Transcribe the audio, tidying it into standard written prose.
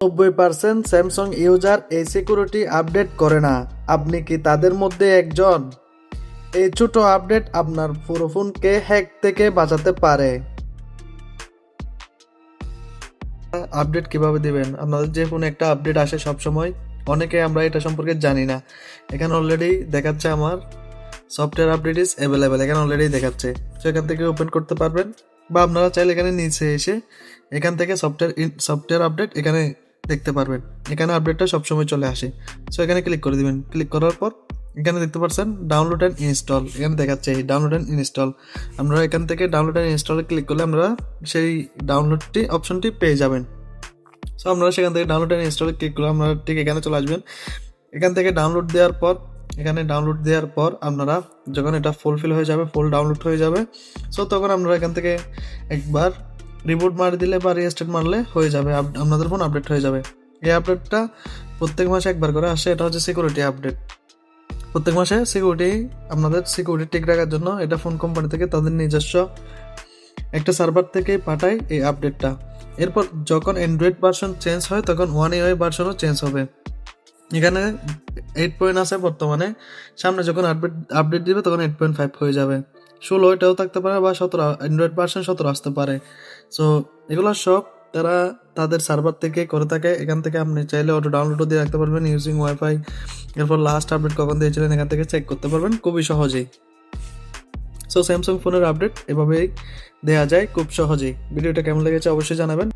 90% Samsung user এই security update করে না। আপনি কি তাদের মধ্যে একজন? এই ছোট আপডেট আপনার পুরো ফোনকে হ্যাক থেকে বাঁচাতে পারে। আপডেট কিভাবে দিবেন? আপনাদের যে ফোনে একটা আপডেট আসে সবসময়, অনেকে আমরা এটা সম্পর্কে জানি না। এখানে অলরেডি দেখাচ্ছে আমার সফটওয়্যার আপডেট ইজ অ্যাভেলেবেল, এখানে অলরেডি দেখাচ্ছে। তো এখান থেকে ওপেন করতে পারবেন, বা আপনারা চাইলে এখানে নিচে এসে এখান থেকে সফটওয়্যার আপডেট এখানে দেখতে পারবেন। এখানে আপডেটটা সবসময় চলে আসে। সো এখানে ক্লিক করে দিবেন। ক্লিক করার পর এখানে দেখতে পাচ্ছেন ডাউনলোড অ্যান্ড ইনস্টল, এখানে দেখাচ্ছে এই ডাউনলোড অ্যান্ড ইনস্টল। আমরা এখান থেকে ডাউনলোড অ্যান্ড ইনস্টলে ক্লিক করলে আমরা সেই ডাউনলোডটি অপশনটি পেয়ে যাবেন। সো আপনারা সেখান থেকে ডাউনলোড অ্যান্ড ইনস্টলে ক্লিক করলে আপনারা ঠিক এখানে চলে আসবেন। এখান থেকে ডাউনলোড দেওয়ার পর আপনারা যখন এটা ফুলফিল হয়ে যাবে, ফুল ডাউনলোড হয়ে যাবে, সো তখন আপনারা এখান থেকে একবার রিবুট মারি দিলে বা রিস্টার্ট মারলে হয়ে যাবে, আপনাদের ফোন আপডেট হয়ে যাবে। এই আপডেটটা প্রত্যেক মাসে একবার করে আসে। এটা হচ্ছে সিকিউরিটি আপডেট। প্রত্যেক মাসে আপনাদের সিকিউরিটি ঠিক রাখার জন্য এটা ফোন কোম্পানি থেকে তাদের নিজস্ব একটা সার্ভার থেকে পাঠায় এই আপডেটটা। এরপর যখন অ্যান্ড্রয়েড ভার্সন চেঞ্জ হয় তখন 1 UI ভার্সনও চেঞ্জ হবে। এখানে 8 আছে বর্তমানে, সামনে যখন আপডেট দিবে তখন 8.5 হয়ে যাবে। 16 এটাও থাকতে পারে, বা 17 অ্যান্ড্রয়েড ভার্সন 17 আসতে পারে। সো এগুলো সব তারা তাদের সার্ভার থেকে করে থাকে। এখান থেকে আপনি চাইলে অটো ডাউনলোডও দিয়ে রাখতে পারবেন ইউজিং ওয়াইফাই। এরপর লাস্ট আপডেট কখন দিয়েছিলেন এখান থেকে চেক করতে পারবেন খুবই সহজেই। সো স্যামসাং ফোনের আপডেট এভাবেই দেওয়া যায় খুব সহজেই। ভিডিওটা কেমন লেগেছে অবশ্যই জানাবেন।